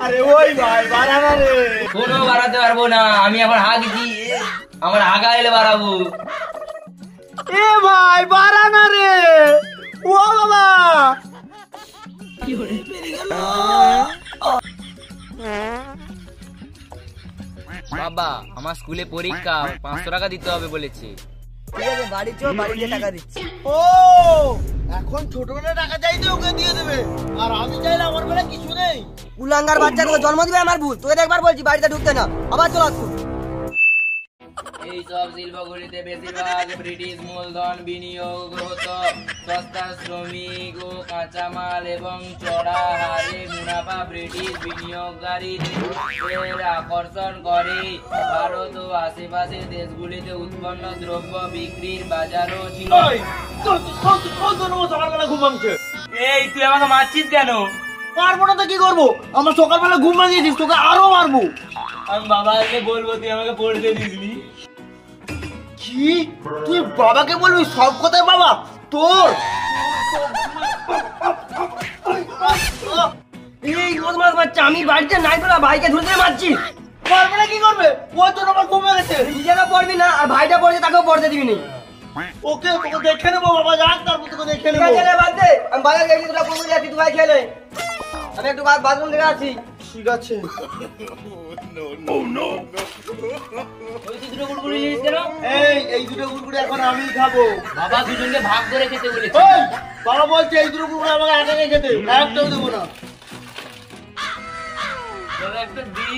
আরে ওই ভাই বাড়ানা রে। কোনো বাড়াতে পারবো না, আমি এখন হাগছি, আমার হাগা এলে বাড়াবো। এ ভাই বাড়ানা রে। ও বাবা বাবা আমার স্কুলে পরীক্ষা, 500 টাকা দিতে হবে বলেছে। ঠিক আছে বাড়ি চল, বাড়িতে টাকা দিচ্ছি। ও এখন ছোটবেলায় টাকা চাইতে ওকে দিয়ে দেবে, আর আমি চাইলে আমার বেলা কিছু নেই। কুলাঙ্গার বাচ্চা তোকে জন্ম দিবে আমার ভুল, তোকে একবার বলছি বাড়িতে ঢুকতে না, আবার চলে আসুন। এই সব শিল্পগুলিতে বেশিরভাগ ব্রিটিশ মূলধন বিনিয়োগ হতো। সস্তা শ্রমিক ও কাঁচামাল এবং চড়া হারে মুনাফা ব্রিটিশ বিনিয়োগকারীদের আকর্ষণ করে। ভারত ও আশেপাশের দেশগুলিতে উৎপন্ন দ্রব্য বিক্রির বাজারও ছিল। সকালবেলা ঘুম ভাঙছে। এই তুই আমাকে মারছিস কেন? পারবো না তো কি করবো, আমার সকালবেলা ঘুম ভাঙিয়েছিস, তোকে আরো মারবো। আমি বাবাকে বলবো তুই আমাকে পড়তে দিসনি। কি তুই বাবাকে বলবি? সব কথায় বাবা তোর। এই বদমাস বাচ্চা, আমি বাড়িতে নাই বলে ভাইকে ধরে ধরে মারছি। পারবে না কি করবে? ওই তোর আমার ঘুম ভেঙেছে। নিজেরা পড়বি না, আর ভাইটা পড়ছে তাকেও পড়তে দিবি নি। ওকে তোকে দেখে নেবো বাবা, যাক তারপর তোকে দেখে ঠিক নেবো। আছে রে, বাদ দে, আমি বাজার গেছি, তোরা কোন যাচ্ছি, তুই ভাই খেলে। আমি একটু বাথরুম থেকে আছি। ঠিক আছে। ওই তুই দুটো কুড়কুড়ি নিস কেন? এই দুটো কুরকুরে এখন আমি খাবো। বাবা দুজনকে ভাগ করে খেতে বলেছে। এই, বাবা বলছে এই দুটো কুরকুরে আমাকে একা একা খেতে, একটাও দেবো না। তোরা একটা দি।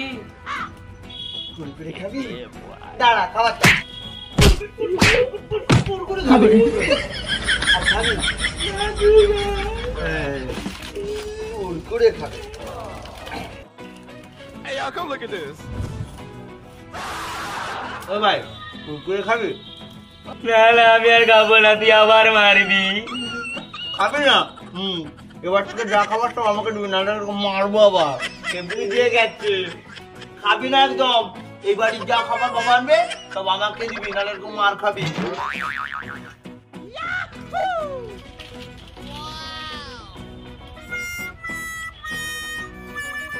কুরকুরে খাবি? দাঁড়া খাবার কুরকুরে খাবি? আর খাবি না? কুরকুরে খাবে। ও ভাই কুরকুরে খাবি? না না আমি আর খাবো না, তুই আবার মারবি। খাবি না? এবার থেকে যা খাবার সব আমাকে দিবি, না মারবো আবার। কেমনি দিয়ে গেছে, খাবি না একদম। এই বাড়ির যা খাবার বাবা আনবে সব আমাকে দিবি, নাহলে এরকম মার খাবি।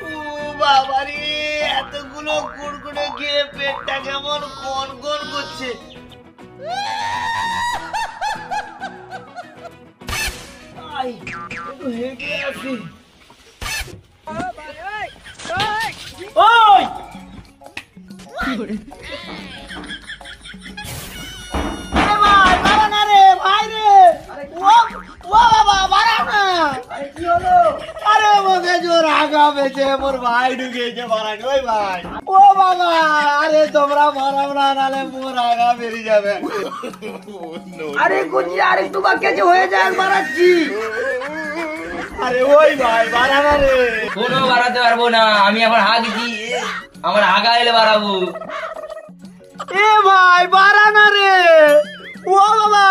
ও বাবারে, এতগুলো কুরকুরে খেয়ে পেটটা কেমন কন কন করছে। আই একটু হেঁটে আসি। ওই ভাই বাড়া না রে, ভাই রে। ও বাবা বাড়া না। কি হলো? আরে মোকে জোর আগা পেয়েছে, মোর ভাই ঢুকেছে বাড়ানি। ওই ভাই ও বাবা, আরে তোমরা মারাও না, নাহলে মোর আগা বেরিয়ে যাবে। আরে কুচি, আরে একটু বাকি হয়ে যায়, মারাচ্ছি। আরে ওই ভাই বাড়ানা রে। কোনো বাড়াতে পারবো না, আমি এখন হাগছি, আমার হাগা এলে বাড়াবো। এ ভাই বাড়ানা রে। ও বাবা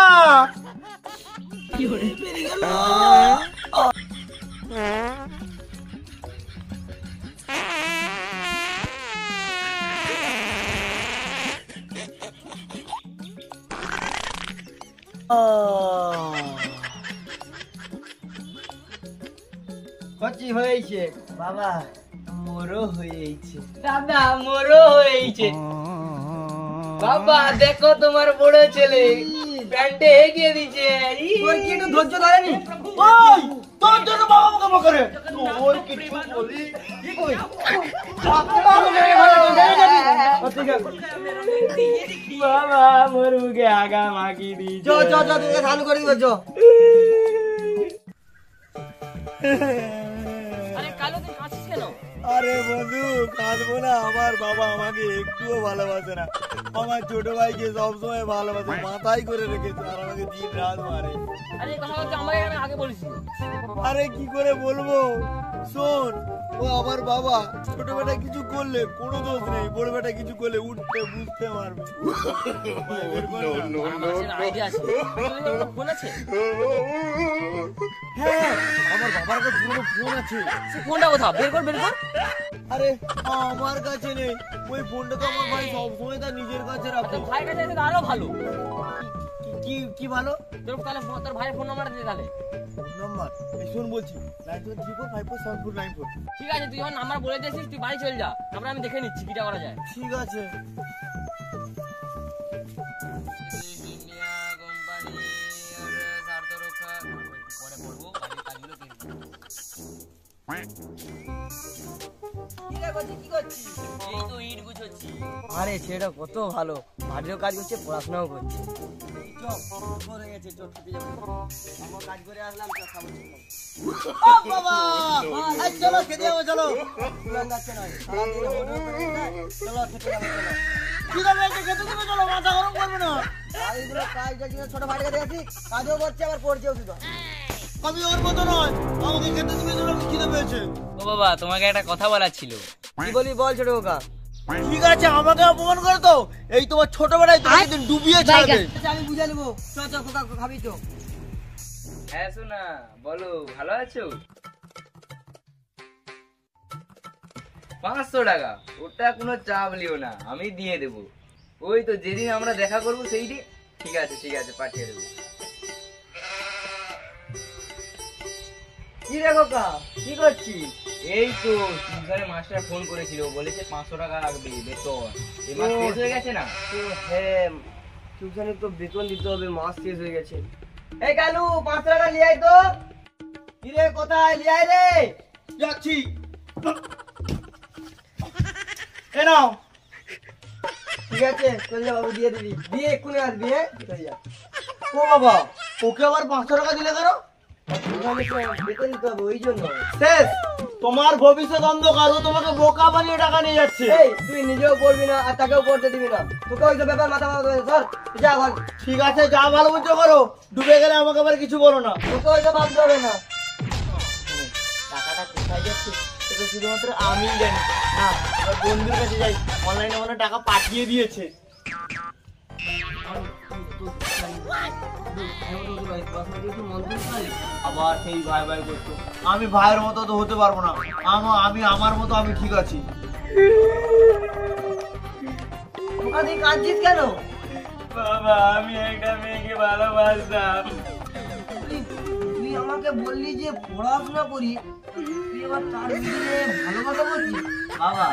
কচি হয়েছে বাবা, মোরও হয়েছে। দাদা মোরও হয়েছে। বাবা দেখো তোমার বড় ছেলে প্যান্টে হেগিয়ে দিচ্ছে। তোর কি একটু ধৈর্য ধরেনি? ওই তোর জন্য বাবা আমাকে বকরে। ওই কিছু বলি ওই বাবা মোর মুখে আগা মাখি দিচ্ছে। চ চ চ, তোকে স্নান করে দিব, চ। আরে কালো তুই কাঁদছিস কেন? আরে বন্ধু কাঁদবো না, আমার বাবা আমাকে একটুও ভালোবাসে না। আমার ছোট ভাইকে সবসময় ভালোবাসে, মাথায় করে রেখেছে, আর আমাকে দিন রাত মারে। আরে কথা বলতে আমাকে আগে বলিস। আরে কি করে বলবো, শোন, ও আমার বাবা ছোটবেলা কিছু করলে কোনো দোষ নেই, বড় বেটা কিছু করলে উঠতে বুঝতে পারবে। হ্যাঁ আমার বাবার কাছে পুরো ফোন আছে। ফোনটা কোথাও বের কর, বের কর। আরে আমার কাছে নেই, ওই ফোনটা তো আমার ভাই সবসময় তার নিজের কাছে রাখে। ভাই কাছে আরো ভালো। কি কি ভালো তোর ভাইয়ের ফোন নাম্বার দে তাহলে। নাম্বার এই শোন বলছি 9134547494। ঠিক আছে, তুই যখন নাম্বার বলে দিয়েছিস তুই বাড়ি চল যা, তারপরে আমি দেখে নিচ্ছি কিটা করা যায়। ঠিক আছে। কি করছিস? এই তো ইট গুছোচ্ছি। আরে ছেলেটা কত ভালো, বাড়িরও কাজ করছে পড়াশোনাও করছে। কাজ করে আসলাম তো খাবো। বাবা আজ চলো খেতে যাবো, চলো। যাচ্ছে না, সারাদিন হোটেল করে যায়। চলো খেতে যাবো, চলো। কি করবে একটু খেতে দেবে, চলো, মাথা গরম করবে না। এইগুলো কাজটা কিন্তু ছোট ভাইকে দিয়েছি, কাজও করছে আবার পড়ছেও শুধু। আমি ওর মতো নয়, আমাকে খেতে দিবে, চলো, খিদে পেয়েছে। ও বাবা, তোমাকে একটা কথা বলার ছিল। কি বলি বল ছোট কাকা। ঠিক আছে, আমাকে অপমান করে তো এই তোমার ছোটবেলায় তোমাকে একদিন ডুবিয়ে ছাড়বে। আচ্ছা, আমি বুঝে নেবো। চল চল কাকা খাবি তো। হ্যাঁ সোনা, বলো ভালো আছো? 500 টাকা, ওটা কোনো চাপ লিও না, আমি দিয়ে দেবো। ওই তো যেদিন আমরা দেখা করবো সেই দিন। ঠিক আছে পাঠিয়ে দেবো। কি রে কাকা, কি করছিস? এই তো টিউশনে মাস্টার ফোন করেছিল, বলেছে 500 টাকা লাগবে বেতন। এই মাস শেষ হয়ে গেছে না? হ্যাঁ, টিউশনে তো বেতন দিতে হবে, মাস শেষ হয়ে গেছে। এই কালু 500 টাকা নিয়ে আয় তো। কি রে কোথায় নিয়ে আয় রে? যাচ্ছি। এ নাও। ঠিক আছে চল যা বাবু, দিয়ে দিবি, দিয়ে এক্ষুনি আসবি। হ্যাঁ চল যা। ও বাবা, ওকে আবার 500 টাকা দিলে কেন? টিউশনে তো বেতন দিতে হবে ওই জন্য। শেষ, তোমার ভবিষ্যৎ অন্ধকার। ও তোমাকে বোকা বানিয়ে টাকা নিয়ে যাচ্ছে। এই তুই নিজেও পড়বি না আর তাকেও পড়তে দিবি না, তোকে ওই সব ব্যাপার মাথা মাথা ধর যা ভাগ। ঠিক আছে, যা ভালো বুঝছো করো, ডুবে গেলে আমাকে আবার কিছু বলো না। তোকে ওই সব ভাবতে হবে না। টাকাটা কোথায় যাচ্ছে সেটা শুধুমাত্র আমিই জানি। না, আমার বন্ধুর কাছে যাই, অনলাইনে মনে হয় টাকা পাঠিয়ে দিয়েছে। আবার সেই ভাই ভাই করতো। আমি ভাইয়ের মতো তো হতে পারবো না। আমি আমার মতো আমি ঠিক আছি। তুই কাঁদছিস কেন? বাবা, আমি একটা মেয়েকে ভালোবাসতাম। তুই আমাকে বললি যে পড়াশোনা করি, তুই আবার তার ভিতরে ভালোবাসা করছিস? বাবা,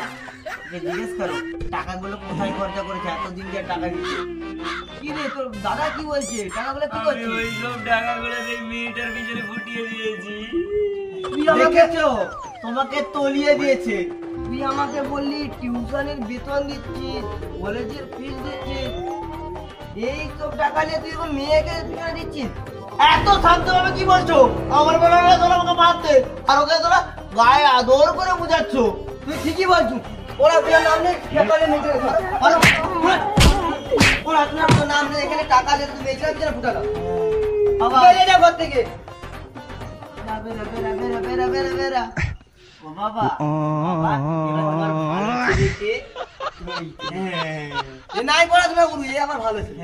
যে জিজ্ঞেস করো টাকাগুলো কোথায় খরচা করেছে, এতদিন যে টাকা দিচ্ছে। কি রে তোর দাদা কি বলছে? টাকাগুলো কি আমি করছিস? ওইসব টাকাগুলো সেই মেয়েটার পিছনে ফুটিয়ে দিয়েছি। তুই আমাকে দেখেছো, তোমাকে তলিয়ে দিয়েছে। তুই আমাকে বললি টিউশনের বেতন দিচ্ছিস, কলেজের ফিস দিচ্ছিস, এই সব টাকা নিয়ে তুই এখন মেয়েকে পিছনে দিচ্ছিস? এত শান্ত ভাবে কি বলছো? আমার বেলা তোরা আমাকে মারতে, আর ওকে তোরা গায়ে আদর করে বুঝাচ্ছ। তুই ঠিকই বলছিস। ওরা তোর নাম নেই পেপারে মেয়েকে ভালো ওরা তোর নাম নেই, এখানে টাকা দিয়ে তুই মেয়েকে পিছনে ফুটালো। বাবা, বেরিয়ে যা ঘর থেকে। বেরা বেরা বেরা বেরা বেরা বেরা। ও বাবা, বাবা, এবার তোমার ভালো ছেলেকে এ নাই পড়াশোনা করবি, এ আমার ভালো ছিল।